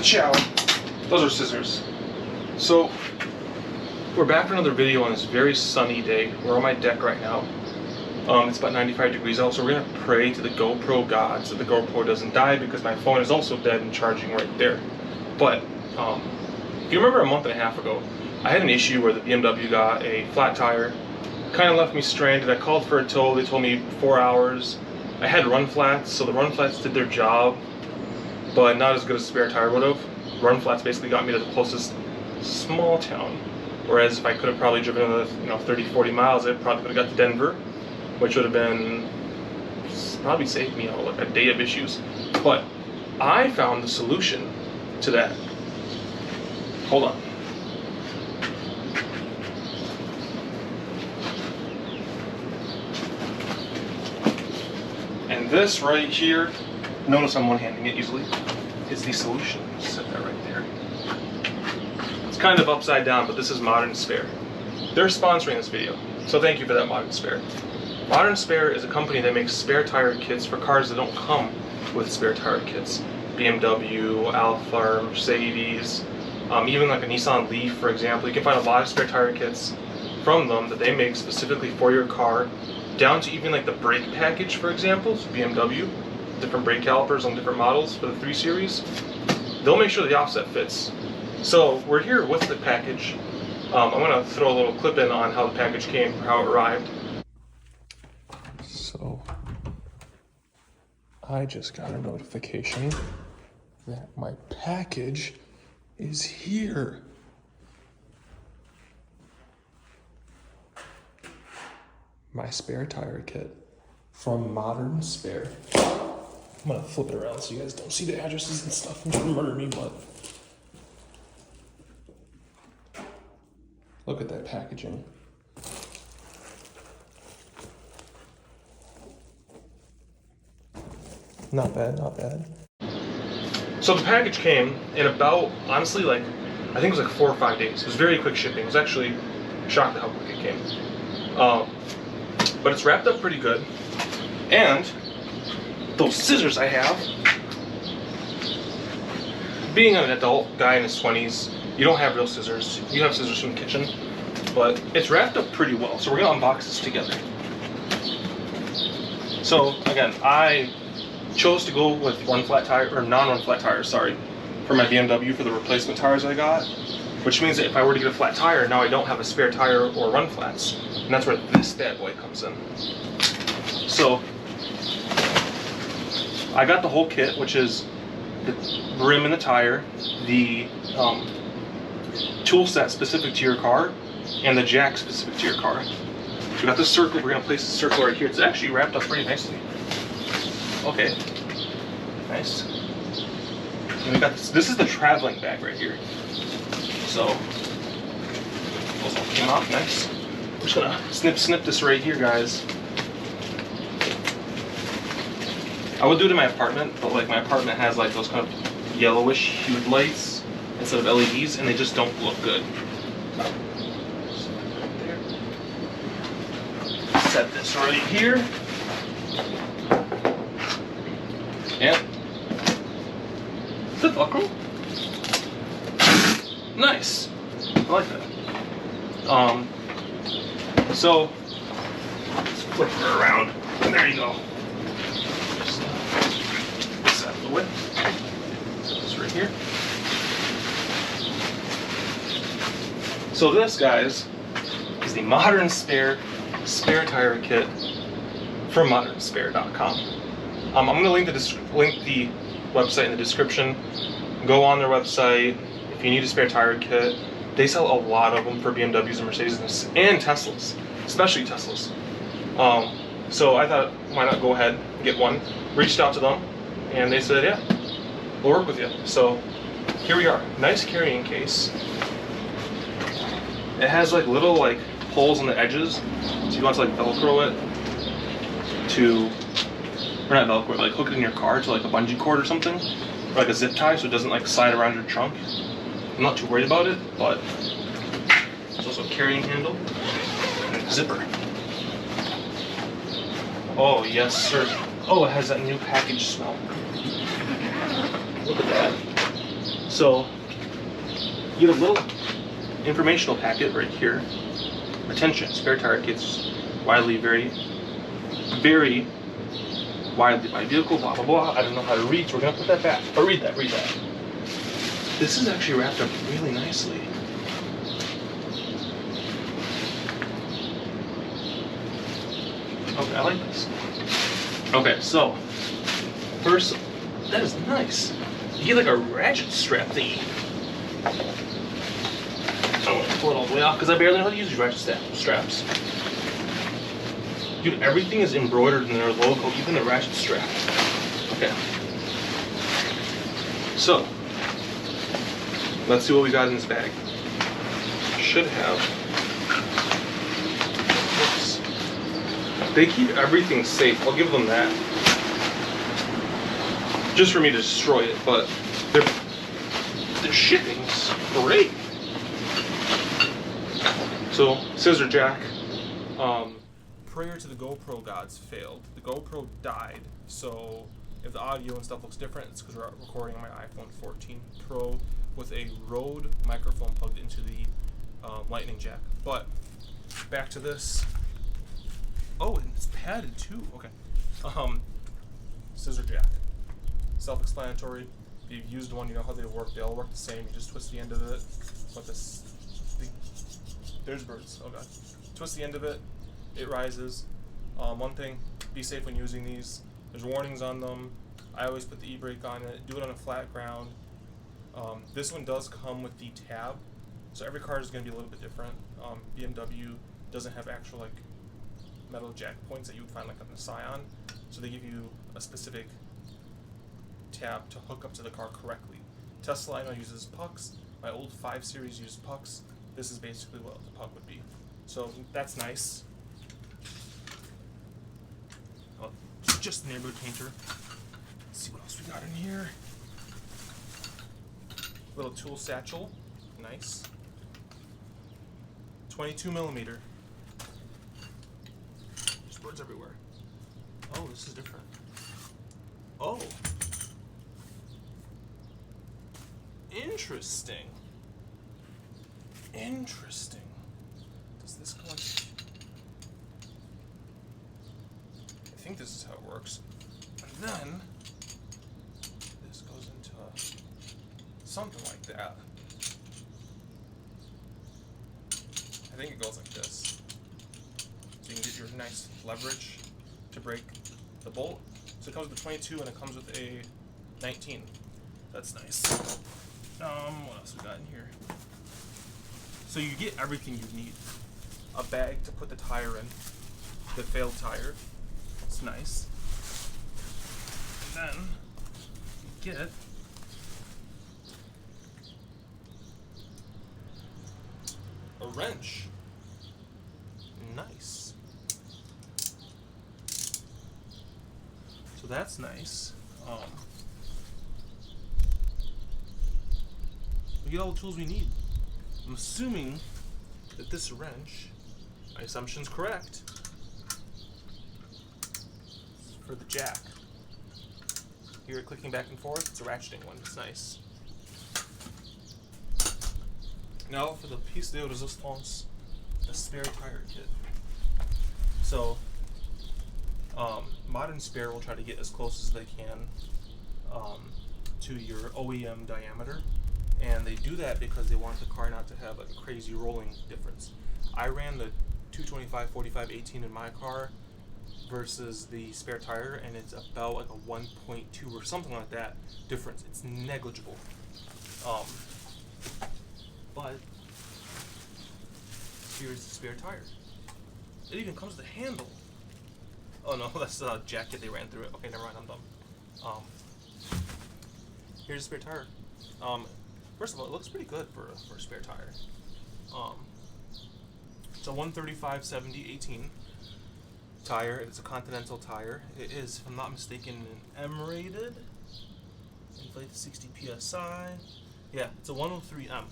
Ciao. Those are scissors. So, we're back for another video on this very sunny day. We're on my deck right now. It's about 95 degrees out, so we're going to pray to the GoPro gods that the GoPro doesn't die, because my phone is also dead and charging right there. But, if you remember a month and a half ago, I had an issue where the BMW got a flat tire. Kind of left me stranded. I called for a tow. They told me 4 hours. I had run flats, so the run flats did their job, but not as good as spare tire would have. Run flats basically got me to the closest small town, whereas if I could have probably driven another 30-40 miles, I probably could have got to Denver, which would have been probably saved me like a day of issues. But I found the solution to that. Hold on. And this right here, notice I'm one-handing it easily, is the solution. Set that right there. It's kind of upside down, but this is Modern Spare. They're sponsoring this video, so thank you for that, Modern Spare. Modern Spare is a company that makes spare tire kits for cars that don't come with spare tire kits. BMW, Alfa, Mercedes, even like a Nissan Leaf, for example. You can find a lot of spare tire kits from them that they make specifically for your car, down to even like the brake package, for example. So BMW, different brake calipers on different models for the 3 Series. They'll make sure the offset fits. So we're here with the package. I'm going to throw a little clip in on how the package came, or how it arrived. So I just got a notification that my package is here. My spare tire kit from Modern Spare. I'm gonna flip it around so you guys don't see the addresses and stuff and try to murder me, but look at that packaging. Not bad, not bad. So the package came in about, honestly, like, I think it was like 4 or 5 days. It was very quick shipping. I was actually shocked at how quick it came. But it's wrapped up pretty good. And those scissors I have, being an adult guy in his 20s, you don't have real scissors. You have scissors from the kitchen, but it's wrapped up pretty well. So we're gonna unbox this together. So again, I chose to go with run flat tire, or non-run flat tires, sorry, for my BMW for the replacement tires I got, which means that if I were to get a flat tire, now I don't have a spare tire or run flats, and that's where this bad boy comes in. So I got the whole kit, which is the rim and the tire, the tool set specific to your car, and the jack specific to your car. We got this circle. We're gonna place the circle right here. It's actually wrapped up pretty nicely. Okay, nice. And we got this is the traveling bag right here. So those all came off nice. I'm just gonna snip this right here, guys. I would do it in my apartment, but like my apartment has like those kind of yellowish hued lights instead of LEDs, and they just don't look good. Set this right here. And is it Velcro? Nice. I like that. So let's flip her around. And there you go. Just this out of the way. Set this right here. So this, guys, is the Modern Spare spare tire kit from modernspare.com. I'm going to link the website in the description. Go on their website if you need a spare tire kit. They sell a lot of them for BMWs and Mercedes and Teslas, especially Teslas. So I thought, why not go ahead and get one? Reached out to them, and they said, yeah, we'll work with you. So here we are. Nice carrying case. It has like little like holes on the edges, so you want to like Velcro it to, or not Velcro, like hook it in your car to like a bungee cord or something, or like a zip tie, so it doesn't like slide around your trunk. I'm not too worried about it, but there's also a carrying handle and a zipper. Oh yes, sir. Oh, it has that new package smell. Look at that. So you get a little informational packet right here. Attention, spare tire kits widely very widely by vehicle, blah blah blah. I don't know how to read, so we're gonna put that back. But read that. This is actually wrapped up really nicely. Okay, I like this. Okay, so first, that is nice. You get like a ratchet strap thingy. I want to pull it all the way off because I barely know how to use these ratchet straps. Dude, everything is embroidered in their logo, even the ratchet strap. Okay. So, let's see what we got in this bag. Should have. Whoops. They keep everything safe. I'll give them that. Just for me to destroy it, but their shipping's great. So, scissor jack. Prayer to the GoPro gods failed. The GoPro died, so if the audio and stuff looks different, it's because we're recording on my iPhone 14 Pro with a Rode microphone plugged into the lightning jack. But back to this. Oh, and it's padded too. Okay. Scissor jack. Self-explanatory. If you've used one, you know how they work. They all work the same. You just twist the end of it. What this? There's birds. Oh god. Twist the end of it. It rises. One thing, be safe when using these. There's warnings on them. I always put the e-brake on it. Do it on a flat ground. This one does come with the tab, so every car is going to be a little bit different. BMW doesn't have actual like metal jack points that you would find like on the Scion, so they give you a specific tab to hook up to the car correctly. Tesla I know uses pucks. My old 5 Series used pucks. This is basically what the puck would be. So that's nice. Oh, it's just neighborhood painter. Let's see what else we got in here. Little tool satchel. Nice. 22mm. There's birds everywhere. Oh, this is different. Oh. Interesting. Interesting. Does this go into... I think this is how it works. And then this goes into something like that. I think it goes like this. So you can get your nice leverage to break the bolt. So it comes with a 22 and it comes with a 19. That's nice. What else we got in here? So you get everything you need. A bag to put the tire in, the failed tire. It's nice. And then you get a wrench. Nice. So that's nice. We get all the tools we need. I'm assuming that this wrench, my assumption's correct, is for the jack. Hear it clicking back and forth? It's a ratcheting one. It's nice. Now for the piece de resistance, the spare tire kit. So, modern spare will try to get as close as they can to your OEM diameter. And they do that because they want the car not to have like a crazy rolling difference. I ran the 225, 45, 18 in my car versus the spare tire, and it's about like a 1.2 or something like that difference. It's negligible. But here's the spare tire. It even comes with a handle. Oh no, that's the jacket they ran through it. Okay, never mind, I'm dumb. Here's a spare tire. First of all, it looks pretty good for a spare tire. It's a 135/70/18 tire. It's a Continental tire. It is, if I'm not mistaken, an M rated. Inflate to 60 psi. Yeah, it's a 103M.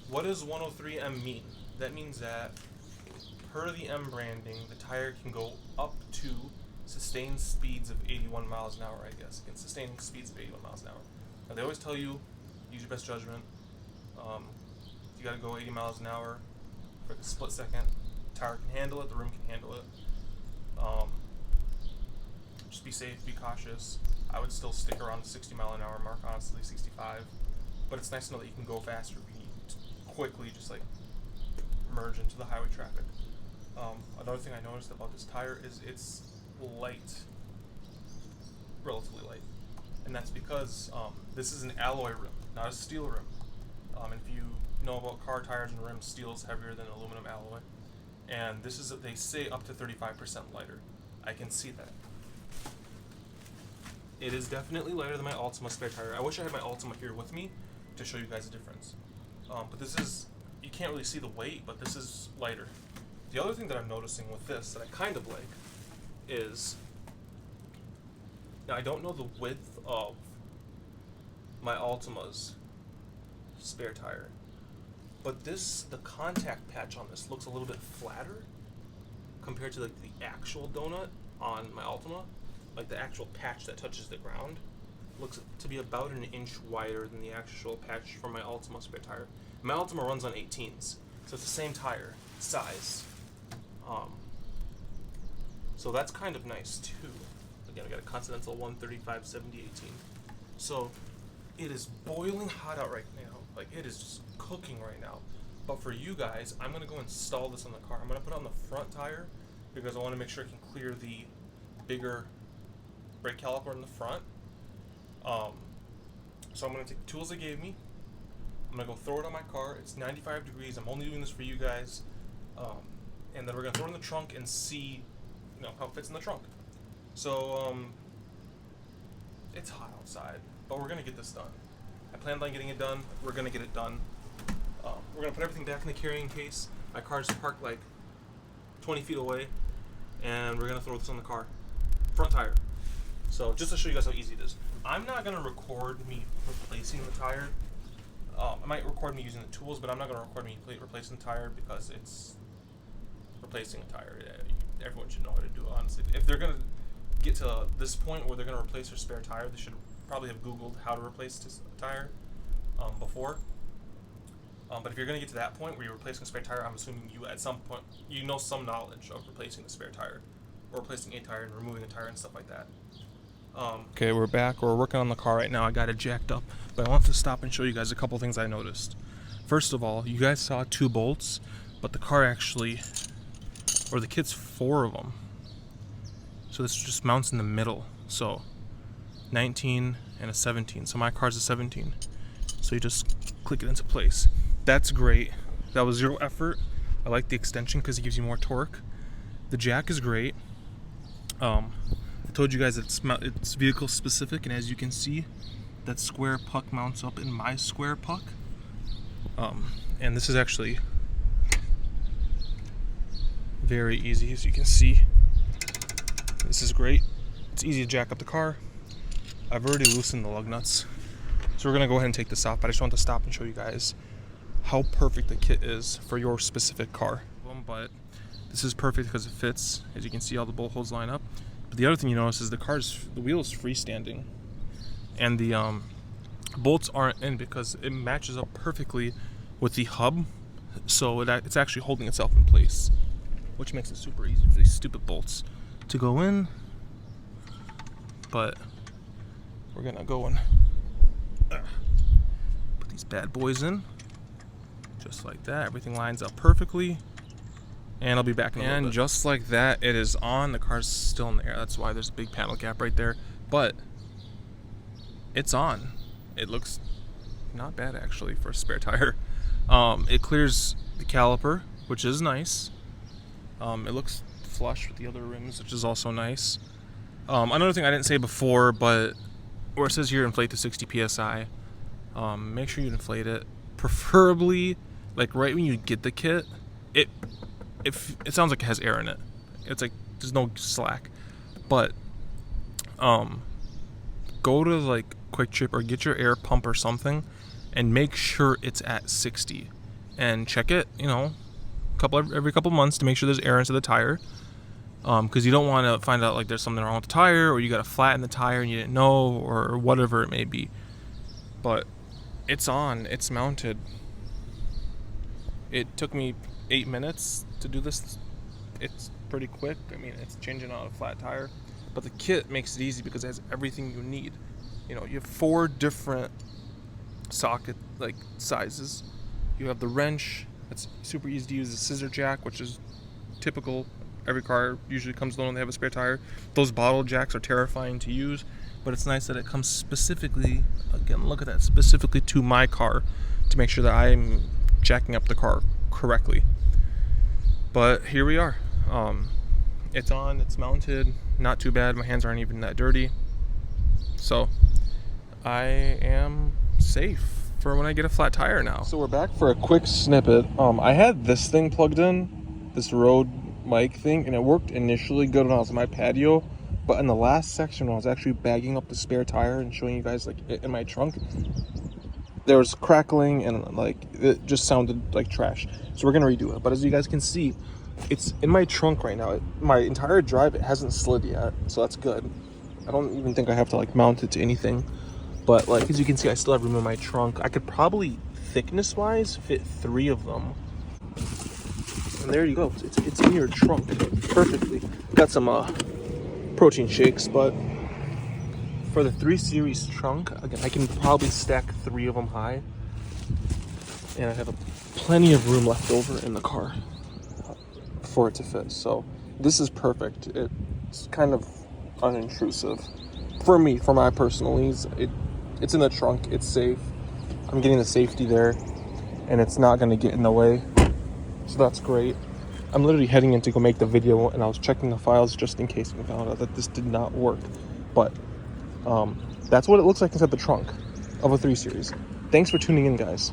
What does 103M mean? That means that per the M branding, the tire can go up to sustained speeds of 81 miles an hour, I guess. It can sustain speeds of 81 miles an hour. Now, they always tell you use your best judgment. You got to go 80 miles an hour for a split second. The tire can handle it, the rim can handle it. Just be safe, be cautious. I would still stick around the 60 mile an hour mark, honestly, 65. But it's nice to know that you can go faster if you need to quickly just like merge into the highway traffic. Another thing I noticed about this tire is it's light, relatively light. And that's because this is an alloy rim, not a steel rim. If you know about car tires and rims, steel is heavier than aluminum alloy. And this is, they say, up to 35% lighter. I can see that. It is definitely lighter than my Altima spare tire. I wish I had my Altima here with me to show you guys the difference. But this is, you can't really see the weight, but this is lighter. The other thing that I'm noticing with this that I kind of like is, now I don't know the width of my Altima's spare tire, but the contact patch on this looks a little bit flatter compared to like the actual donut on my Altima. Like the actual patch that touches the ground looks to be about an inch wider than the actual patch from my Altima spare tire. My Altima runs on 18s, so it's the same tire size. So that's kind of nice too. Again, I got a Continental 135 70 18. So it is boiling hot out right now. Like it is just cooking right now. But for you guys, I'm gonna go install this on the car. I'm gonna put it on the front tire because I want to make sure I can clear the bigger brake caliper in the front. So I'm gonna take the tools they gave me. I'm gonna go throw it on my car. It's 95 degrees. I'm only doing this for you guys. And then we're gonna throw it in the trunk and see, how it fits in the trunk. So it's hot outside, but we're gonna get this done. I planned on getting it done. We're gonna get it done. We're gonna put everything back in the carrying case. My car's parked like 20 feet away, and we're gonna throw this on the car. Front tire. So just to show you guys how easy it is. I'm not gonna record me replacing the tire. I might record me using the tools, but I'm not gonna record me replacing the tire because it's replacing a tire. Everyone should know how to do it, honestly. If they're gonna get to this point where they're gonna replace their spare tire, they should probably have Googled how to replace this tire before. But if you're gonna get to that point where you're replacing a spare tire, I'm assuming you at some point know some knowledge of replacing the spare tire, or replacing a tire and removing a tire and stuff like that. Okay, we're back. We're working on the car right now. I got it jacked up, but I want to stop and show you guys a couple things I noticed. First of all, you guys saw 2 bolts, but the car actually, or the kit's 4 of them. So this just mounts in the middle. So 19 and a 17. So my car's a 17. So you just click it into place. That's great. That was 0 effort. I like the extension because it gives you more torque. The jack is great. I told you guys it's vehicle specific, and as you can see, that square puck mounts up in my square puck. And this is actually very easy, as you can see. This is great. It's easy to jack up the car. I've already loosened the lug nuts, so we're gonna go ahead and take this off, but I just want to stop and show you guys how perfect the kit is for your specific car. But this is perfect because it fits. As you can see, all the bolt holes line up. But the other thing you notice is the wheel is freestanding, and the bolts aren't in because it matches up perfectly with the hub, so it's actually holding itself in place, which makes it super easy for these stupid bolts to go in. But we're gonna go and put these bad boys in, just like that. Everything lines up perfectly. And I'll be back in a little bit. And just like that, it is on. The car's still in the air. That's why there's a big panel gap right there. But it's on. It looks not bad, actually, for a spare tire. It clears the caliper, which is nice. It looks flush with the other rims, which is also nice. Another thing I didn't say before, but where it says here inflate to 60 psi, make sure you inflate it. Preferably, like right when you get the kit, it sounds like it has air in it. It's like there's no slack. But go to like Quick Trip or get your air pump or something and make sure it's at 60 and check it, every couple months to make sure there's air into the tire. Because you don't want to find out like there's something wrong with the tire, or you got a flat in the tire and you didn't know, or whatever it may be. But It's on, it's mounted. It took me 8 minutes to do this. It's pretty quick. I mean, it's changing out a flat tire, but the kit makes it easy because it has everything you need. You know, you have 4 different socket like sizes. You have the wrench, that's super easy to use, the scissor jack, which is typical. Every car usually comes alone when they have a spare tire. Those bottle jacks are terrifying to use, but it's nice that it comes specifically, again, look at that, specifically to my car to make sure that I'm jacking up the car correctly. But here we are. It's on, it's mounted, not too bad. My hands aren't even that dirty. So I am safe for when I get a flat tire now. So we're back for a quick snippet. I had this thing plugged in, this Rode mic thing, and it worked initially good when I was in my patio, but in the last section when I was actually bagging up the spare tire and showing you guys like it in my trunk, there was crackling and like it just sounded like trash. So we're gonna redo it. But as you guys can see, it's in my trunk right now. My entire drive, it hasn't slid yet, so that's good. I don't even think I have to like mount it to anything. But like as you can see, I still have room in my trunk. I could probably thickness wise fit 3 of them. And there you go. It's in your trunk perfectly. Got some protein shakes, but for the 3 Series trunk, again, I can probably stack 3 of them high, and I have plenty of room left over in the car for it to fit. So this is perfect. It's kind of unintrusive for me, for my personal needs. It's in the trunk. It's safe. I'm getting the safety there, and it's not going to get in the way. So that's great. I'm literally heading in to go make the video, and I was checking the files just in case we found out that this did not work. But that's what it looks like inside the trunk of a 3 Series. Thanks for tuning in, guys.